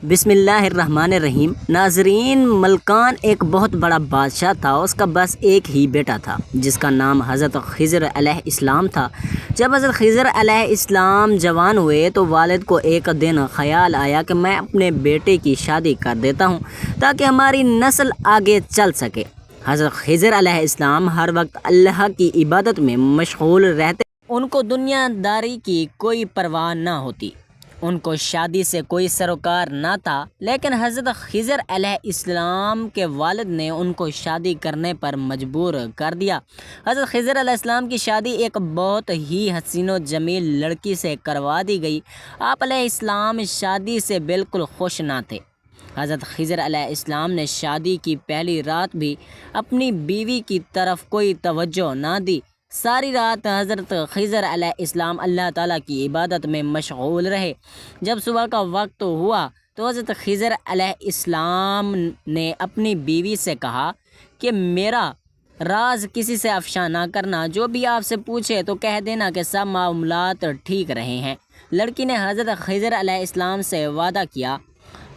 بسم اللہ الرحمن الرحیم۔ ناظرین، ملکان ایک بہت بڑا بادشاہ تھا۔ اس کا بس ایک ہی بیٹا تھا جس کا نام حضرت خضر علیہ السلام تھا۔ جب حضرت خضر علیہ السلام جوان ہوئے تو والد کو ایک دن خیال آیا کہ میں اپنے بیٹے کی شادی کر دیتا ہوں تاکہ ہماری نسل آگے چل سکے۔ حضرت خضر علیہ السلام ہر وقت اللہ کی عبادت میں مشغول رہتے، ان کو دنیا داری کی کوئی پرواہ نہ ہوتی، ان کو شادی سے کوئی سروکار نہ تھا۔ لیکن حضرت خضر علیہ السلام کے والد نے ان کو شادی کرنے پر مجبور کر دیا۔ حضرت خضر علیہ السلام کی شادی ایک بہت ہی حسین و جمیل لڑکی سے کروا دی گئی۔ آپ علیہ السلام شادی سے بالکل خوش نہ تھے۔ حضرت خضر علیہ السلام نے شادی کی پہلی رات بھی اپنی بیوی کی طرف کوئی توجہ نہ دی۔ ساری رات حضرت خضر علیہ السلام اللہ تعالیٰ کی عبادت میں مشغول رہے۔ جب صبح کا وقت ہوا تو حضرت خضر علیہ السلام نے اپنی بیوی سے کہا کہ میرا راز کسی سے افشا نہ کرنا، جو بھی آپ سے پوچھے تو کہہ دینا کہ سب معاملات ٹھیک رہے ہیں۔ لڑکی نے حضرت خضر علیہ السلام سے وعدہ کیا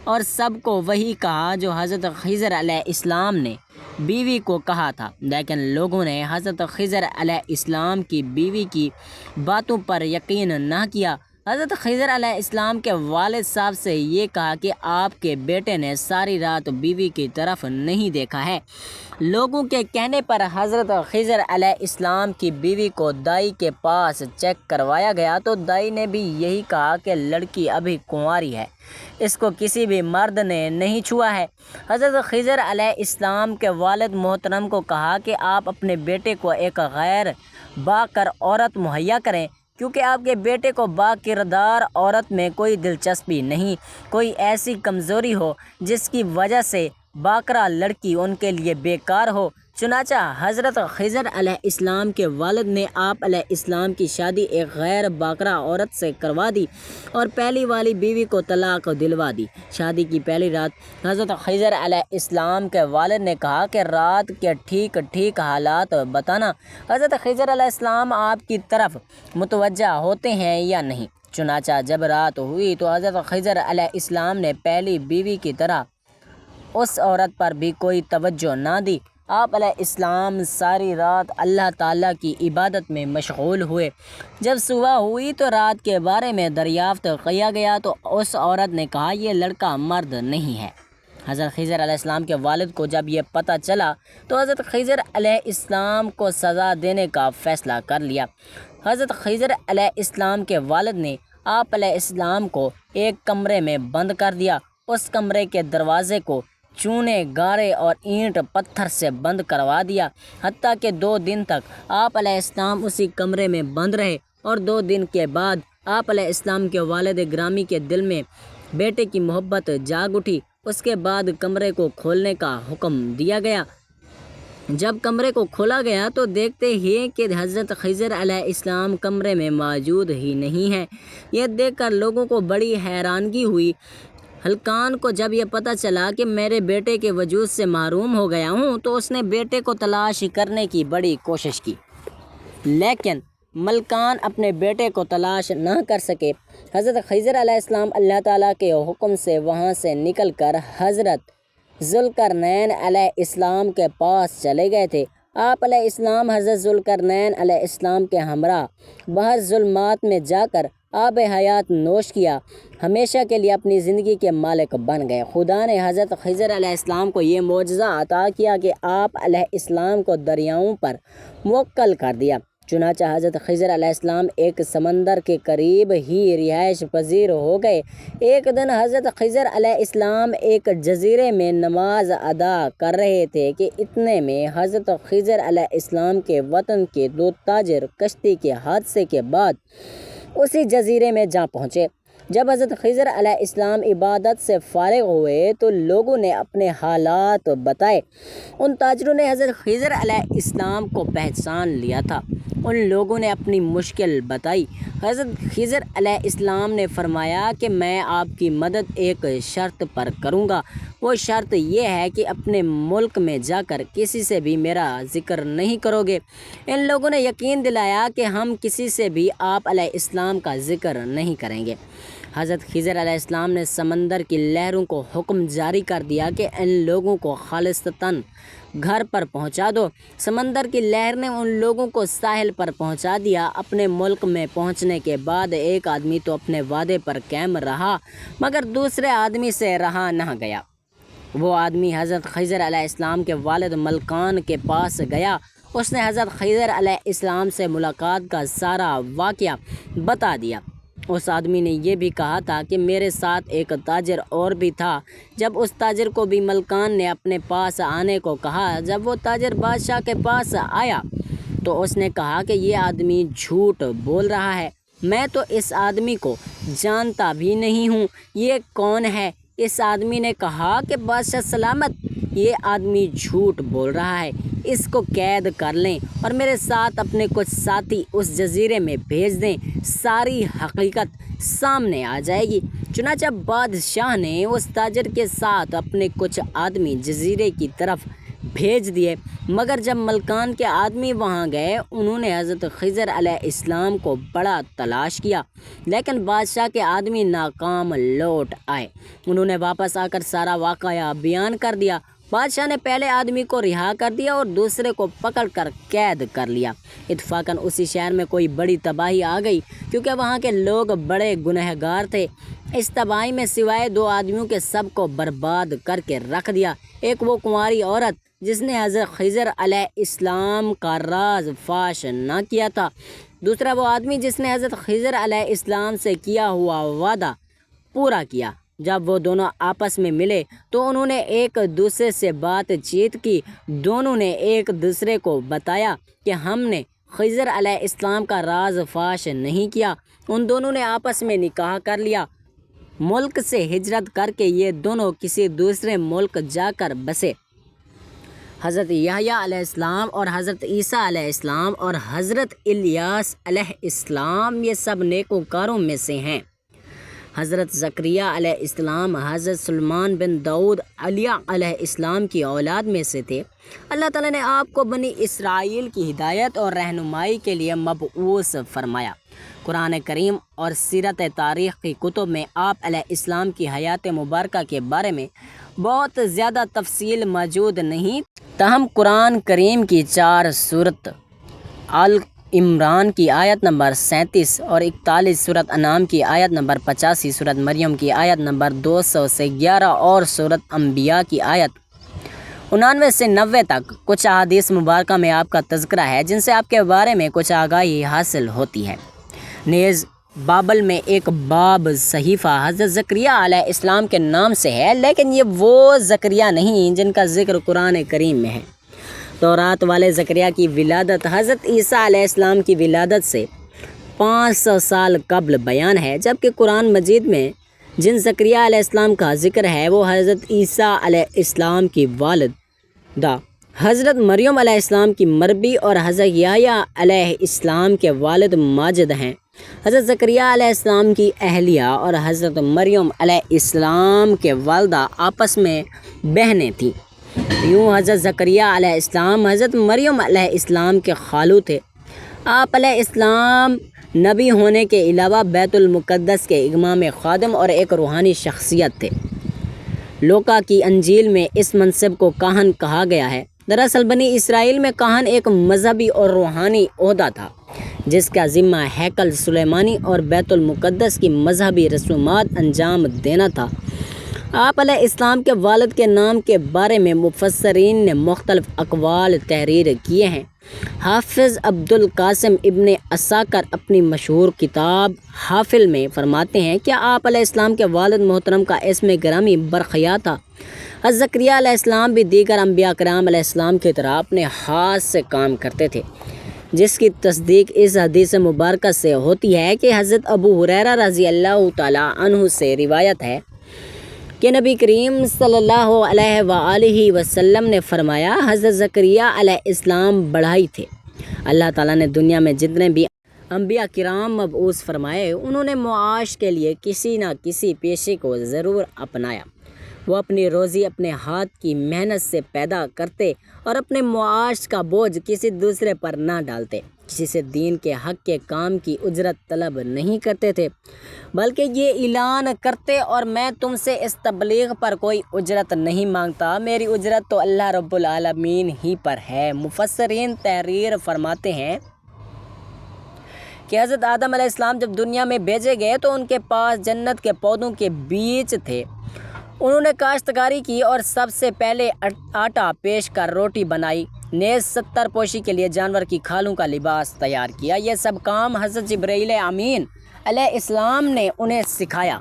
اور سب کو وہی کہا جو حضرت خضر علیہ السلام نے بیوی کو کہا تھا۔ لیکن لوگوں نے حضرت خضر علیہ السلام کی بیوی کی باتوں پر یقین نہ کیا۔ حضرت خضر علیہ السلام کے والد صاحب سے یہ کہا کہ آپ کے بیٹے نے ساری رات بیوی کی طرف نہیں دیکھا ہے۔ لوگوں کے کہنے پر حضرت خضر علیہ السلام کی بیوی کو دائی کے پاس چیک کروایا گیا تو دائی نے بھی یہی کہا کہ لڑکی ابھی کنواری ہے، اس کو کسی بھی مرد نے نہیں چھوا ہے۔ حضرت خضر علیہ السلام کے والد محترم کو کہا کہ آپ اپنے بیٹے کو ایک غیر باکر عورت مہیا کریں، کیونکہ آپ کے بیٹے کو با کردار عورت میں کوئی دلچسپی نہیں، کوئی ایسی کمزوری ہو جس کی وجہ سے باکرہ لڑکی ان کے لیے بیکار ہو۔ چنانچہ حضرت خضر علیہ السلام کے والد نے آپ علیہ السلام کی شادی ایک غیر باکرہ عورت سے کروا دی اور پہلی والی بیوی کو طلاق دلوا دی۔ شادی کی پہلی رات حضرت خضر علیہ السلام کے والد نے کہا کہ رات کے ٹھیک حالات بتانا، حضرت خضر علیہ السلام آپ کی طرف متوجہ ہوتے ہیں یا نہیں۔ چنانچہ جب رات ہوئی تو حضرت خضر علیہ السلام نے پہلی بیوی کی طرح اس عورت پر بھی کوئی توجہ نہ دی۔ آپ علیہ السلام ساری رات اللہ تعالیٰ کی عبادت میں مشغول ہوئے۔ جب صبح ہوئی تو رات کے بارے میں دریافت کیا گیا تو اس عورت نے کہا یہ لڑکا مرد نہیں ہے۔ حضرت خضر علیہ السلام کے والد کو جب یہ پتہ چلا تو حضرت خضر علیہ السلام کو سزا دینے کا فیصلہ کر لیا۔ حضرت خضر علیہ السلام کے والد نے آپ علیہ السلام کو ایک کمرے میں بند کر دیا۔ اس کمرے کے دروازے کو چونے، گارے اور اینٹ پتھر سے بند کروا دیا، حتیٰ کہ 2 دن تک آپ علیہ السلام اسی کمرے میں بند رہے، اور 2 دن کے بعد آپ علیہ السلام کے والد گرامی کے دل میں بیٹے کی محبت جاگ اٹھی۔ اس کے بعد کمرے کو کھولنے کا حکم دیا گیا۔ جب کمرے کو کھولا گیا تو دیکھتے ہی کہ حضرت خضر علیہ السلام کمرے میں موجود ہی نہیں ہے۔ یہ دیکھ کر لوگوں کو بڑی حیرانگی ہوئی۔ ہلکان کو جب یہ پتہ چلا کہ میرے بیٹے کے وجود سے محروم ہو گیا ہوں تو اس نے بیٹے کو تلاش کرنے کی بڑی کوشش کی، لیکن ملکان اپنے بیٹے کو تلاش نہ کر سکے۔ حضرت خضر علیہ السلام اللہ تعالیٰ کے حکم سے وہاں سے نکل کر حضرت ذوالقرنین علیہ السلام کے پاس چلے گئے تھے۔ آپ علیہ السلام حضرت ذوالقرنین علیہ السلام کے ہمراہ باہر ظلمات میں جا کر آب حیات نوش کیا، ہمیشہ کے لیے اپنی زندگی کے مالک بن گئے۔ خدا نے حضرت خضر علیہ السلام کو یہ معجزہ عطا کیا کہ آپ علیہ السلام کو دریاؤں پر موکل کر دیا۔ چنانچہ حضرت خضر علیہ السلام ایک سمندر کے قریب ہی رہائش پذیر ہو گئے۔ ایک دن حضرت خضر علیہ السلام ایک جزیرے میں نماز ادا کر رہے تھے کہ اتنے میں حضرت خضر علیہ السلام کے وطن کے 2 تاجر کشتی کے حادثے کے بعد اسی جزیرے میں جا پہنچے۔ جب حضرت خضر علیہ السلام عبادت سے فارغ ہوئے تو لوگوں نے اپنے حالات بتائے۔ ان تاجروں نے حضرت خضر علیہ السلام کو پہچان لیا تھا۔ ان لوگوں نے اپنی مشکل بتائی۔ حضرت خضر علیہ السلام نے فرمایا کہ میں آپ کی مدد ایک شرط پر کروں گا۔ وہ شرط یہ ہے کہ اپنے ملک میں جا کر کسی سے بھی میرا ذکر نہیں کرو گے۔ ان لوگوں نے یقین دلایا کہ ہم کسی سے بھی آپ علیہ السلام کا ذکر نہیں کریں گے۔ حضرت خضر علیہ السلام نے سمندر کی لہروں کو حکم جاری کر دیا کہ ان لوگوں کو خالصتاً گھر پر پہنچا دو۔ سمندر کی لہر نے ان لوگوں کو ساحل پر پہنچا دیا۔ اپنے ملک میں پہنچنے کے بعد ایک آدمی تو اپنے وعدے پر قائم رہا مگر دوسرے آدمی سے رہا نہ گیا۔ وہ آدمی حضرت خضر علیہ السلام کے والد ملکان کے پاس گیا۔ اس نے حضرت خضر علیہ السلام سے ملاقات کا سارا واقعہ بتا دیا۔ اس آدمی نے یہ بھی کہا تھا کہ میرے ساتھ ایک تاجر اور بھی تھا۔ جب اس تاجر کو بھی ملکان نے اپنے پاس آنے کو کہا، جب وہ تاجر بادشاہ کے پاس آیا تو اس نے کہا کہ یہ آدمی جھوٹ بول رہا ہے، میں تو اس آدمی کو جانتا بھی نہیں ہوں، یہ کون ہے؟ اس آدمی نے کہا کہ بادشاہ سلامت، یہ آدمی جھوٹ بول رہا ہے، اس کو قید کر لیں اور میرے ساتھ اپنے کچھ ساتھی اس جزیرے میں بھیج دیں، ساری حقیقت سامنے آ جائے گی۔ چنانچہ بادشاہ نے اس تاجر کے ساتھ اپنے کچھ آدمی جزیرے کی طرف بھیج دیے، مگر جب ملکان کے آدمی وہاں گئے انہوں نے حضرت خضر علیہ السلام کو بڑا تلاش کیا، لیکن بادشاہ کے آدمی ناکام لوٹ آئے۔ انہوں نے واپس آ کر سارا واقعہ بیان کر دیا۔ بادشاہ نے پہلے آدمی کو رہا کر دیا اور دوسرے کو پکڑ کر قید کر لیا۔ اتفاقاً اسی شہر میں کوئی بڑی تباہی آ گئی کیونکہ وہاں کے لوگ بڑے گنہگار تھے۔ اس تباہی میں سوائے دو آدمیوں کے سب کو برباد کر کے رکھ دیا۔ ایک وہ کنواری عورت جس نے حضرت خضر علیہ السلام کا راز فاش نہ کیا تھا، دوسرا وہ آدمی جس نے حضرت خضر علیہ السلام سے کیا ہوا وعدہ پورا کیا۔ جب وہ دونوں آپس میں ملے تو انہوں نے ایک دوسرے سے بات چیت کی۔ دونوں نے ایک دوسرے کو بتایا کہ ہم نے خضر علیہ السلام کا راز فاش نہیں کیا۔ ان دونوں نے آپس میں نکاح کر لیا۔ ملک سے ہجرت کر کے یہ دونوں کسی دوسرے ملک جا کر بسے۔ حضرت یحییٰ علیہ السلام اور حضرت عیسیٰ علیہ السلام اور حضرت الیاس علیہ السلام یہ سب نیکوکاروں میں سے ہیں۔ حضرت زکریا علیہ السلام حضرت سلیمان بن داؤد علیہ السلام کی اولاد میں سے تھے۔ اللہ تعالیٰ نے آپ کو بنی اسرائیل کی ہدایت اور رہنمائی کے لیے مبعوث فرمایا۔ قرآن کریم اور سیرت تاریخ کی کتب میں آپ علیہ السلام کی حیات مبارکہ کے بارے میں بہت زیادہ تفصیل موجود نہیں، تاہم قرآن کریم کی 4 سورت آل عمران کی آیت نمبر 37 اور 41، سورت انعام کی آیت نمبر 85، سورت مریم کی آیت نمبر 200 سے 11 اور سورت انبیاء کی آیت 99 سے 90 تک کچھ احادیث مبارکہ میں آپ کا تذکرہ ہے جن سے آپ کے بارے میں کچھ آگاہی حاصل ہوتی ہے۔ نیز بابل میں ایک باب صحیفہ حضرت زکریا علیہ السلام کے نام سے ہے، لیکن یہ وہ زکریا نہیں جن کا ذکر قرآن کریم میں ہے۔ تورات والے زکریا کی ولادت حضرت عیسیٰ علیہ السلام کی ولادت سے 500 سال قبل بیان ہے، جبکہ قرآن مجید میں جن زکریا علیہ السلام کا ذکر ہے وہ حضرت عیسیٰ علیہ السلام کی والدہ حضرت مریم علیہ السلام کی مربی اور حضرت یحییٰ علیہ السلام کے والد ماجد ہیں۔ حضرت زکریا علیہ السلام کی اہلیہ اور حضرت مریم علیہ السلام کے والدہ آپس میں بہنیں تھیں۔ یوں حضرت زکریا علیہ السلام حضرت مریم علیہ السلام کے خالو تھے۔ آپ علیہ السلام نبی ہونے کے علاوہ بیت المقدس کے امام خادم اور ایک روحانی شخصیت تھے۔ لوکا کی انجیل میں اس منصب کو کاہن کہا گیا ہے۔ دراصل بنی اسرائیل میں کاہن ایک مذہبی اور روحانی عہدہ تھا جس کا ذمہ ہیکل سلیمانی اور بیت المقدس کی مذہبی رسومات انجام دینا تھا۔ آپ علیہ السلام کے والد کے نام کے بارے میں مفسرین نے مختلف اقوال تحریر کیے ہیں۔ حافظ عبدالقاسم ابن عساکر اپنی مشہور کتاب حافل میں فرماتے ہیں کہ آپ علیہ السلام کے والد محترم کا اسم گرامی برخیا تھا۔ حضرت زکریا علیہ السلام بھی دیگر انبیاء کرام علیہ السلام کی طرح اپنے ہاتھ سے کام کرتے تھے، جس کی تصدیق اس حدیث مبارکہ سے ہوتی ہے کہ حضرت ابو ہریرہ رضی اللہ تعالیٰ عنہ سے روایت ہے کہ نبی کریم صلی اللہ علیہ وآلہ وسلم نے فرمایا، حضرت زکریا علیہ السلام بڑھائی تھے۔ اللہ تعالیٰ نے دنیا میں جتنے بھی انبیاء کرام مبعوث فرمائے انہوں نے معاش کے لیے کسی نہ کسی پیشے کو ضرور اپنایا۔ وہ اپنی روزی اپنے ہاتھ کی محنت سے پیدا کرتے اور اپنے معاش کا بوجھ کسی دوسرے پر نہ ڈالتے۔ کسی سے دین کے حق کے کام کی اجرت طلب نہیں کرتے تھے، بلکہ یہ اعلان کرتے اور میں تم سے اس تبلیغ پر کوئی اجرت نہیں مانگتا، میری اجرت تو اللہ رب العالمین ہی پر ہے۔ مفسرین تحریر فرماتے ہیں کہ حضرت آدم علیہ السلام جب دنیا میں بھیجے گئے تو ان کے پاس جنت کے پودوں کے بیج تھے۔ انہوں نے کاشتکاری کی اور سب سے پہلے آٹا پیش کر روٹی بنائی، نیز ستر پوشی کے لیے جانور کی کھالوں کا لباس تیار کیا۔ یہ سب کام حضرت جبرائیل امین علیہ السلام نے انہیں سکھایا۔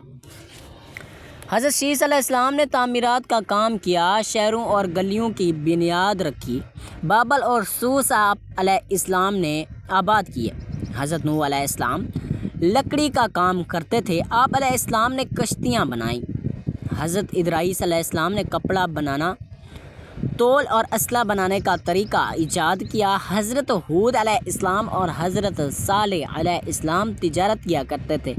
حضرت شیس علیہ السلام نے تعمیرات کا کام کیا، شہروں اور گلیوں کی بنیاد رکھی، بابل اور سوس آپ علیہ السلام نے آباد کیے۔ حضرت نوح علیہ السلام لکڑی کا کام کرتے تھے، آپ علیہ السلام نے کشتیاں بنائیں۔ حضرت ادریس علیہ السلام نے کپڑا بنانا، تول اور اسلحہ بنانے کا طریقہ ایجاد کیا۔ حضرت ہود علیہ السلام اور حضرت صالح علیہ السلام تجارت کیا کرتے تھے۔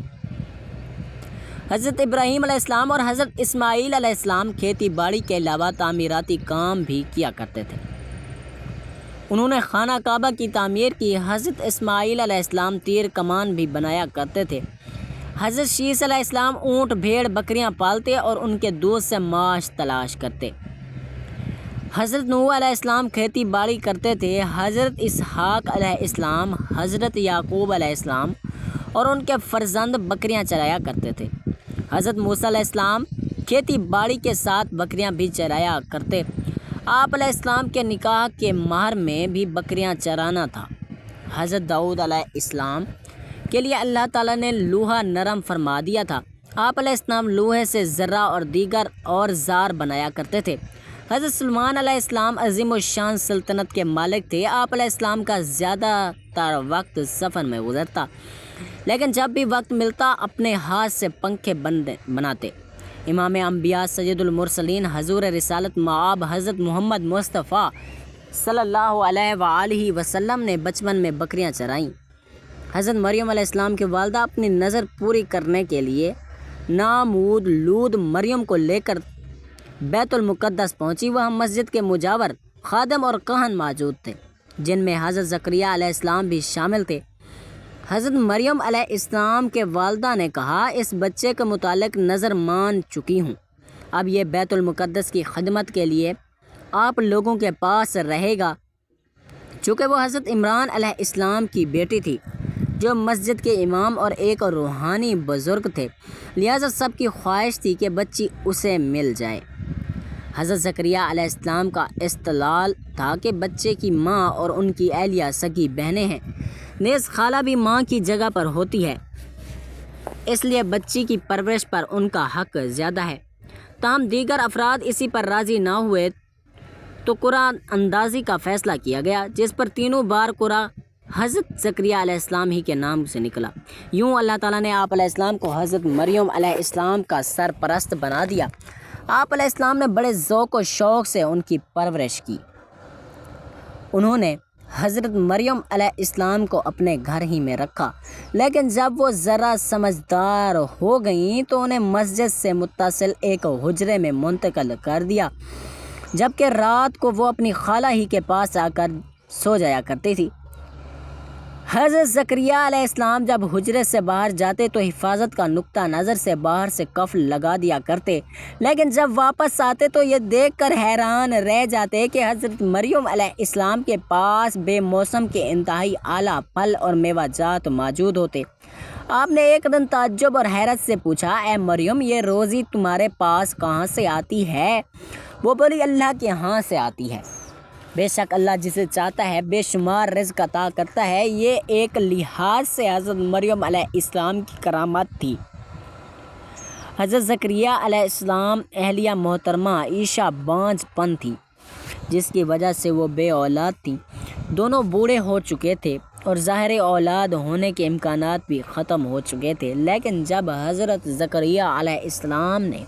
حضرت ابراہیم علیہ السلام اور حضرت اسماعیل علیہ السلام کھیتی باڑی کے علاوہ تعمیراتی کام بھی کیا کرتے تھے۔ انہوں نے خانہ کعبہ کی تعمیر کی۔ حضرت اسماعیل علیہ السلام تیر کمان بھی بنایا کرتے تھے۔ حضرت شیس علیہ السلام اونٹ بھیڑ بکریاں پالتے اور ان کے دودھ سے معاش تلاش کرتے۔ حضرت نوح علیہ السلام کھیتی باڑی کرتے تھے۔ حضرت اسحاق علیہ السلام، حضرت یعقوب علیہ السلام اور ان کے فرزند بکریاں چرایا کرتے تھے۔ حضرت موسیٰ علیہ السلام کھیتی باڑی کے ساتھ بکریاں بھی چرایا کرتے۔ آپ علیہ السلام کے نکاح کے مہر میں بھی بکریاں چرانا تھا۔ حضرت داؤد علیہ السلام کے لیے اللہ تعالیٰ نے لوہا نرم فرما دیا تھا۔ آپ علیہ السلام لوہے سے ذرہ اور دیگر اوزار بنایا کرتے تھے۔ حضرت سلیمان علیہ السلام عظیم الشان سلطنت کے مالک تھے۔ آپ علیہ السلام کا زیادہ تر وقت سفر میں گزرتا، لیکن جب بھی وقت ملتا اپنے ہاتھ سے پنکھے بناتے۔ امام انبیاء سید المرسلین حضور رسالت مآب حضرت محمد مصطفیٰ صلی اللہ علیہ وآلہ وسلم نے بچپن میں بکریاں چرائیں۔ حضرت مریم علیہ السلام کی والدہ اپنی نظر پوری کرنے کے لیے نامود لود مریم کو لے کر بیت المقدس پہنچی۔ وہاں مسجد کے مجاور خادم اور کہن موجود تھے، جن میں حضرت زکریہ علیہ السلام بھی شامل تھے۔ حضرت مریم علیہ السلام کے والدہ نے کہا، اس بچے کے متعلق نظر مان چکی ہوں، اب یہ بیت المقدس کی خدمت کے لیے آپ لوگوں کے پاس رہے گا۔ چونکہ وہ حضرت عمران علیہ السلام کی بیٹی تھی، جو مسجد کے امام اور ایک روحانی بزرگ تھے، لہٰذا سب کی خواہش تھی کہ بچی اسے مل جائے۔ حضرت زکریہ علیہ السلام کا استدلال تھا کہ بچے کی ماں اور ان کی اہلیہ سگی بہنیں ہیں، نیز خالہ بھی ماں کی جگہ پر ہوتی ہے، اس لیے بچی کی پرورش پر ان کا حق زیادہ ہے۔ تاہم دیگر افراد اسی پر راضی نہ ہوئے تو قرآن اندازی کا فیصلہ کیا گیا، جس پر تینوں بار قرآن حضرت زکریہ علیہ السلام ہی کے نام سے نکلا۔ یوں اللہ تعالیٰ نے آپ علیہ السلام کو حضرت مریم علیہ السلام کا سرپرست بنا دیا۔ آپ علیہ السلام نے بڑے ذوق و شوق سے ان کی پرورش کی۔ انہوں نے حضرت مریم علیہ السلام کو اپنے گھر ہی میں رکھا، لیکن جب وہ ذرا سمجھدار ہو گئیں تو انہیں مسجد سے متصل ایک حجرے میں منتقل کر دیا، جبکہ رات کو وہ اپنی خالہ ہی کے پاس آ کر سو جایا کرتی تھی۔ حضرت زکریہ علیہ السلام جب حجرے سے باہر جاتے تو حفاظت کا نقطہ نظر سے باہر سے قفل لگا دیا کرتے، لیکن جب واپس آتے تو یہ دیکھ کر حیران رہ جاتے کہ حضرت مریم علیہ السلام کے پاس بے موسم کے انتہائی اعلیٰ پھل اور میوہ جات موجود ہوتے۔ آپ نے ایک دن تعجب اور حیرت سے پوچھا، اے مریم، یہ روزی تمہارے پاس کہاں سے آتی ہے؟ وہ بولی، اللہ کے ہاں سے آتی ہے۔ بے شک اللہ جسے چاہتا ہے بے شمار رزق عطا کرتا ہے۔ یہ ایک لحاظ سے حضرت مریم علیہ السلام کی کرامت تھی۔ حضرت زکریہ علیہ السلام اہلیہ محترمہ عائشہ بانجھ پن تھی، جس کی وجہ سے وہ بے اولاد تھیں۔ دونوں بوڑھے ہو چکے تھے اور ظاہر اولاد ہونے کے امکانات بھی ختم ہو چکے تھے، لیکن جب حضرت زکریہ علیہ السلام نے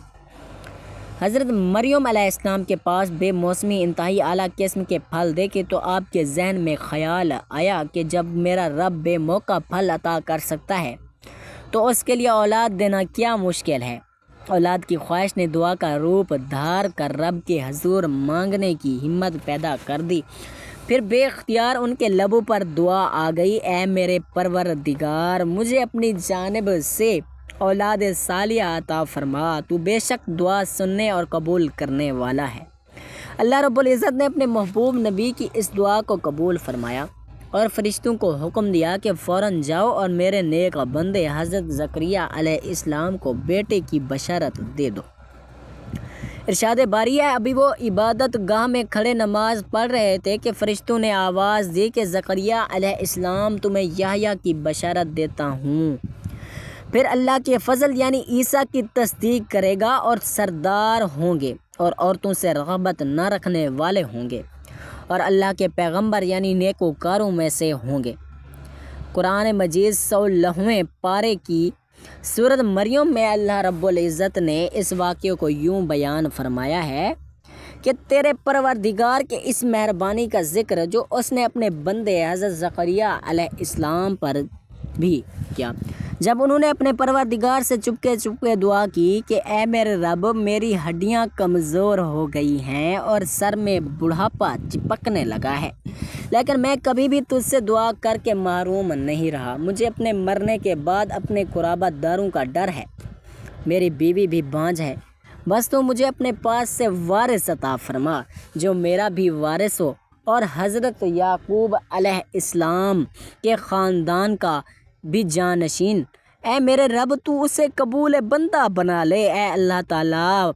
حضرت مریم علیہ السلام کے پاس بے موسمی انتہائی اعلیٰ قسم کے پھل دیکھے تو آپ کے ذہن میں خیال آیا کہ جب میرا رب بے موقع پھل عطا کر سکتا ہے تو اس کے لیے اولاد دینا کیا مشکل ہے۔ اولاد کی خواہش نے دعا کا روپ دھار کر رب کے حضور مانگنے کی ہمت پیدا کر دی۔ پھر بے اختیار ان کے لبوں پر دعا آ گئی، اے میرے پروردگار مجھے اپنی جانب سے اولاد صالحہ عطا فرما، تو بے شک دعا سننے اور قبول کرنے والا ہے۔ اللہ رب العزت نے اپنے محبوب نبی کی اس دعا کو قبول فرمایا اور فرشتوں کو حکم دیا کہ فوراً جاؤ اور میرے نیک بندے حضرت زکریہ علیہ السلام کو بیٹے کی بشارت دے دو۔ ارشاد باری ہے، ابھی وہ عبادت گاہ میں کھڑے نماز پڑھ رہے تھے کہ فرشتوں نے آواز دی کہ زکریہ علیہ السلام تمہیں یحییٰ کی بشارت دیتا ہوں، پھر اللہ کے فضل یعنی عیسیٰ کی تصدیق کرے گا اور سردار ہوں گے اور عورتوں سے رغبت نہ رکھنے والے ہوں گے اور اللہ کے پیغمبر یعنی نیکوکاروں میں سے ہوں گے۔ قرآن مجید 16ویں پارے کی سورۃ مریم میں اللہ رب العزت نے اس واقعے کو یوں بیان فرمایا ہے کہ تیرے پروردگار کے اس مہربانی کا ذکر جو اس نے اپنے بندے حضرت زکریہ علیہ السلام پر بھی کیا، جب انہوں نے اپنے پروردگار سے چپکے دعا کی کہ اے میرے رب میری ہڈیاں کمزور ہو گئی ہیں اور سر میں بڑھاپا چپکنے لگا ہے، لیکن میں کبھی بھی تجھ سے دعا کر کے محروم نہیں رہا، مجھے اپنے مرنے کے بعد اپنے قرابہ داروں کا ڈر ہے، میری بیوی بھی بانجھ ہے، بس تو مجھے اپنے پاس سے وارث عطا فرما جو میرا بھی وارث ہو اور حضرت یعقوب علیہ السلام کے خاندان کا بھی جانشین، اے میرے رب تو اسے قبول بندہ بنا لے۔ اے اللہ تعالیٰ،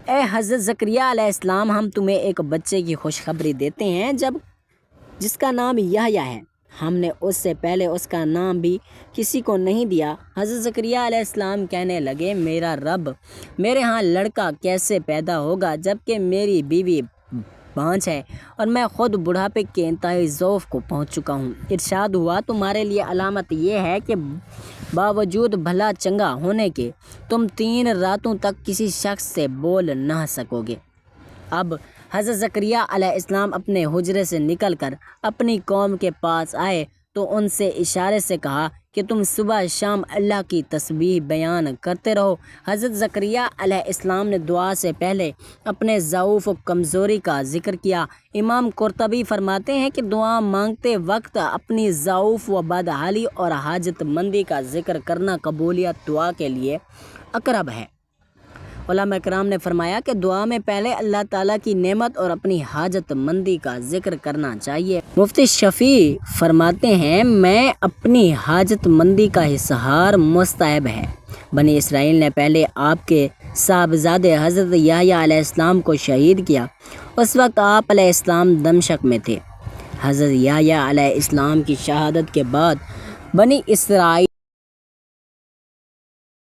اے حضرت زکریہ علیہ السلام ہم تمہیں ایک بچے کی خوشخبری دیتے ہیں جس کا نام یحییٰ ہے، ہم نے اس سے پہلے اس کا نام بھی کسی کو نہیں دیا۔ حضرت زکریہ علیہ السلام کہنے لگے، میرا رب میرے ہاں لڑکا کیسے پیدا ہوگا جبکہ میری بیوی بانجھ ہے اور میں خود بڑھاپے کے انتہائی ضعف کو پہنچ چکا ہوں۔ ارشاد ہوا، تمہارے لیے علامت یہ ہے کہ باوجود بھلا چنگا ہونے کے تم 3 راتوں تک کسی شخص سے بول نہ سکو گے۔ اب حضرت زکریہ علیہ السلام اپنے حجرے سے نکل کر اپنی قوم کے پاس آئے تو ان سے اشارے سے کہا کہ تم صبح شام اللہ کی تسبیح بیان کرتے رہو۔ حضرت زکریہ علیہ السلام نے دعا سے پہلے اپنے ضعف و کمزوری کا ذکر کیا۔ امام قرطبی فرماتے ہیں کہ دعا مانگتے وقت اپنی ضعف و بدحالی اور حاجت مندی کا ذکر کرنا قبولیت دعا کے لیے اقرب ہے۔ علماء کرام نے فرمایا کہ دعا میں پہلے اللہ تعالیٰ کی نعمت اور اپنی حاجت مندی کا ذکر کرنا چاہیے۔ مفتی شفیع فرماتے ہیں، میں اپنی حاجت مندی کا اظہار مستحب ہے۔ بنی اسرائیل نے پہلے آپ کے صاحبزادے حضرت یحییٰ علیہ السلام کو شہید کیا، اس وقت آپ علیہ السلام دمشق میں تھے۔ حضرت یحییٰ علیہ السلام کی شہادت کے بعد بنی اسرائیل